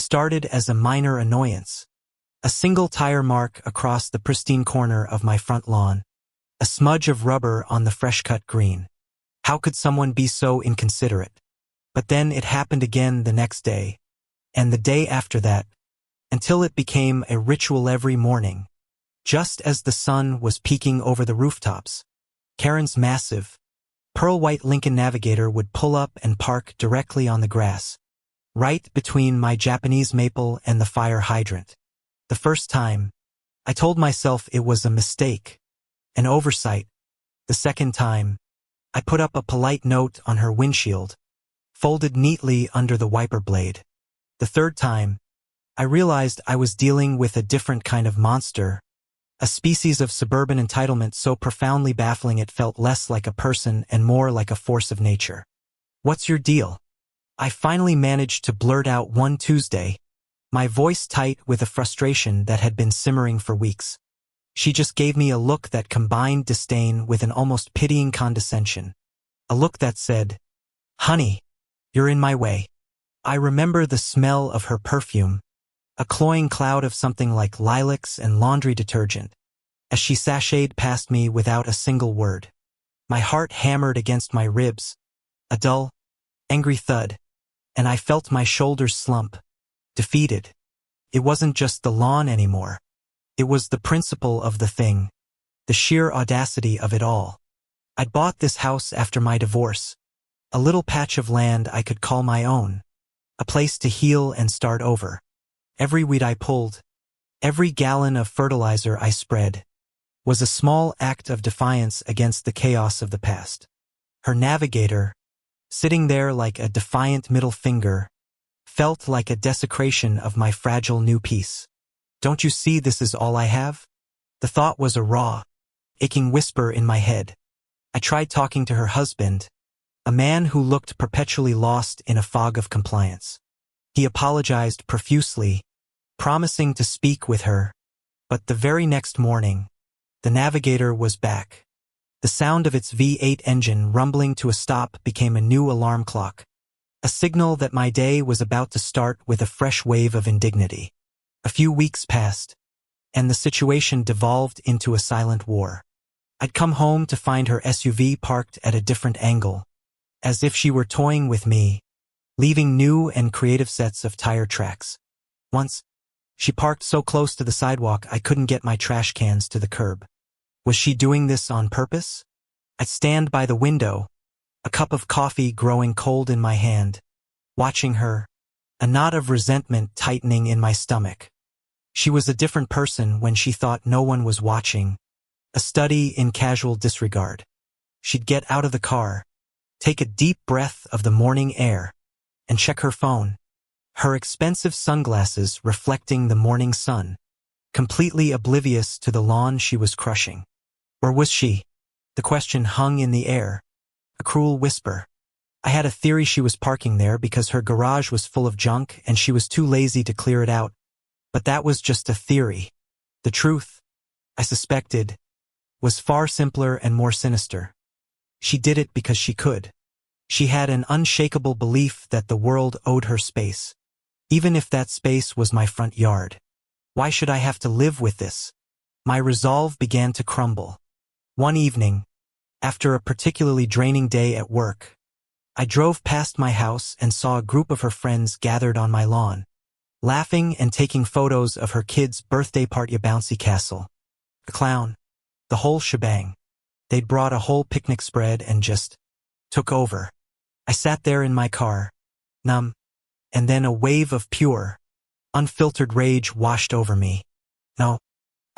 It started as a minor annoyance. A single tire mark across the pristine corner of my front lawn. A smudge of rubber on the fresh-cut green. How could someone be so inconsiderate? But then it happened again the next day, and the day after that, until it became a ritual every morning. Just as the sun was peeking over the rooftops, Karen's massive, pearl-white Lincoln Navigator would pull up and park directly on the grass, right between my Japanese maple and the fire hydrant. The first time, I told myself it was a mistake, an oversight. The second time, I put up a polite note on her windshield, folded neatly under the wiper blade. The third time, I realized I was dealing with a different kind of monster, a species of suburban entitlement so profoundly baffling it felt less like a person and more like a force of nature. "What's your deal?" I finally managed to blurt out one Tuesday, my voice tight with a frustration that had been simmering for weeks. She just gave me a look that combined disdain with an almost pitying condescension. A look that said, "Honey, you're in my way." I remember the smell of her perfume, a cloying cloud of something like lilacs and laundry detergent, as she sashayed past me without a single word. My heart hammered against my ribs, a dull, angry thud, and I felt my shoulders slump, defeated. It wasn't just the lawn anymore. It was the principle of the thing, the sheer audacity of it all. I'd bought this house after my divorce, a little patch of land I could call my own, a place to heal and start over. Every weed I pulled, every gallon of fertilizer I spread, was a small act of defiance against the chaos of the past. Her Navigator, sitting there like a defiant middle finger, felt like a desecration of my fragile new peace. "Don't you see this is all I have?" The thought was a raw, aching whisper in my head. I tried talking to her husband, a man who looked perpetually lost in a fog of compliance. He apologized profusely, promising to speak with her, but the very next morning, the Navigator was back. The sound of its V8 engine rumbling to a stop became a new alarm clock, a signal that my day was about to start with a fresh wave of indignity. A few weeks passed, and the situation devolved into a silent war. I'd come home to find her SUV parked at a different angle, as if she were toying with me, leaving new and creative sets of tire tracks. Once, she parked so close to the sidewalk I couldn't get my trash cans to the curb. Was she doing this on purpose? I'd stand by the window, a cup of coffee growing cold in my hand, watching her, a knot of resentment tightening in my stomach. She was a different person when she thought no one was watching, a study in casual disregard. She'd get out of the car, take a deep breath of the morning air, and check her phone, her expensive sunglasses reflecting the morning sun, completely oblivious to the lawn she was crushing. Or was she? The question hung in the air, a cruel whisper. I had a theory she was parking there because her garage was full of junk and she was too lazy to clear it out. But that was just a theory. The truth, I suspected, was far simpler and more sinister. She did it because she could. She had an unshakable belief that the world owed her space, even if that space was my front yard. Why should I have to live with this? My resolve began to crumble. One evening, after a particularly draining day at work, I drove past my house and saw a group of her friends gathered on my lawn, laughing and taking photos of her kid's birthday party bouncy castle. A clown. The whole shebang. They'd brought a whole picnic spread and just took over. I sat there in my car, numb, and then a wave of pure, unfiltered rage washed over me. No,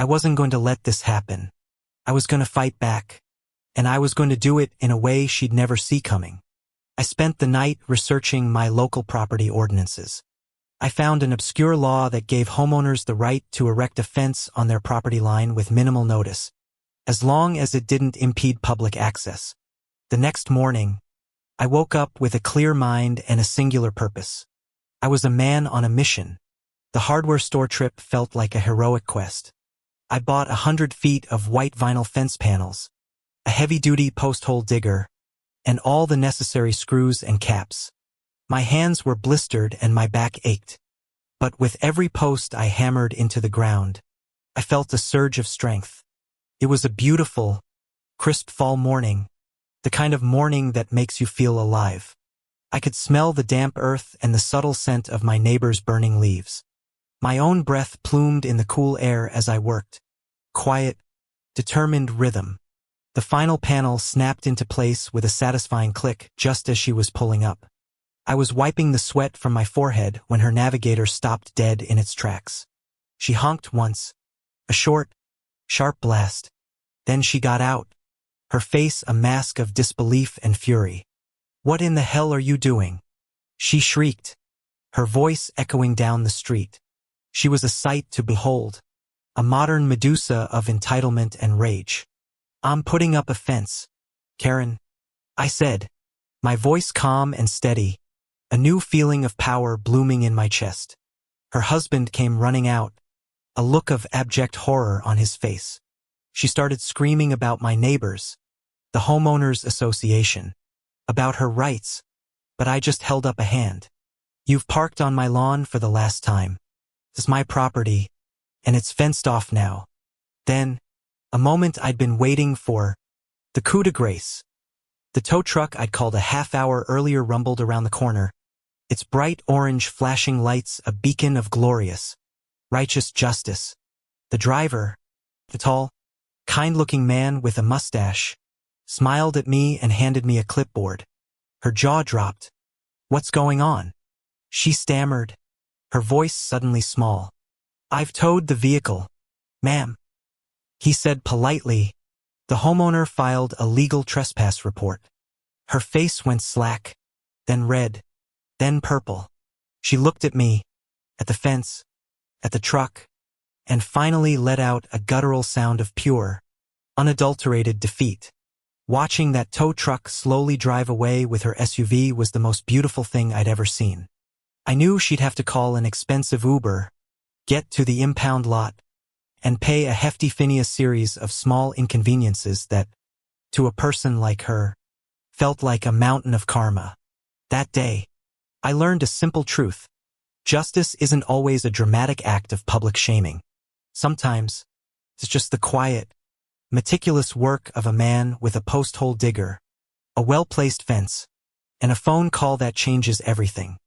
I wasn't going to let this happen. I was going to fight back, and I was going to do it in a way she'd never see coming. I spent the night researching my local property ordinances. I found an obscure law that gave homeowners the right to erect a fence on their property line with minimal notice, as long as it didn't impede public access. The next morning, I woke up with a clear mind and a singular purpose. I was a man on a mission. The hardware store trip felt like a heroic quest. I bought 100 feet of white vinyl fence panels, a heavy-duty post-hole digger, and all the necessary screws and caps. My hands were blistered and my back ached. But with every post I hammered into the ground, I felt a surge of strength. It was a beautiful, crisp fall morning, the kind of morning that makes you feel alive. I could smell the damp earth and the subtle scent of my neighbor's burning leaves. My own breath plumed in the cool air as I worked. Quiet, determined rhythm. The final panel snapped into place with a satisfying click just as she was pulling up. I was wiping the sweat from my forehead when her navigator stopped dead in its tracks. She honked once, a short, sharp blast. Then she got out, her face a mask of disbelief and fury. "What in the hell are you doing?" she shrieked, her voice echoing down the street. She was a sight to behold, a modern Medusa of entitlement and rage. "I'm putting up a fence, Karen," I said, my voice calm and steady, a new feeling of power blooming in my chest. Her husband came running out, a look of abject horror on his face. She started screaming about my neighbors, the homeowners association, about her rights, but I just held up a hand. "You've parked on my lawn for the last time. It's my property, and it's fenced off now." Then, a moment I'd been waiting for, the coup de grace. The tow truck I'd called a half-hour earlier rumbled around the corner, its bright orange flashing lights a beacon of glorious, righteous justice. The driver, the tall, kind-looking man with a mustache, smiled at me and handed me a clipboard. Her jaw dropped. "What's going on?" she stammered, her voice suddenly small. "I've towed the vehicle, ma'am," he said politely. The homeowner filed a legal trespass report. Her face went slack, then red, then purple. She looked at me, at the fence, at the truck, and finally let out a guttural sound of pure, unadulterated defeat. Watching that tow truck slowly drive away with her SUV was the most beautiful thing I'd ever seen. I knew she'd have to call an expensive Uber, get to the impound lot, and pay a hefty Phineas series of small inconveniences that, to a person like her, felt like a mountain of karma. That day, I learned a simple truth. Justice isn't always a dramatic act of public shaming. Sometimes, it's just the quiet, meticulous work of a man with a post-hole digger, a well-placed fence, and a phone call that changes everything.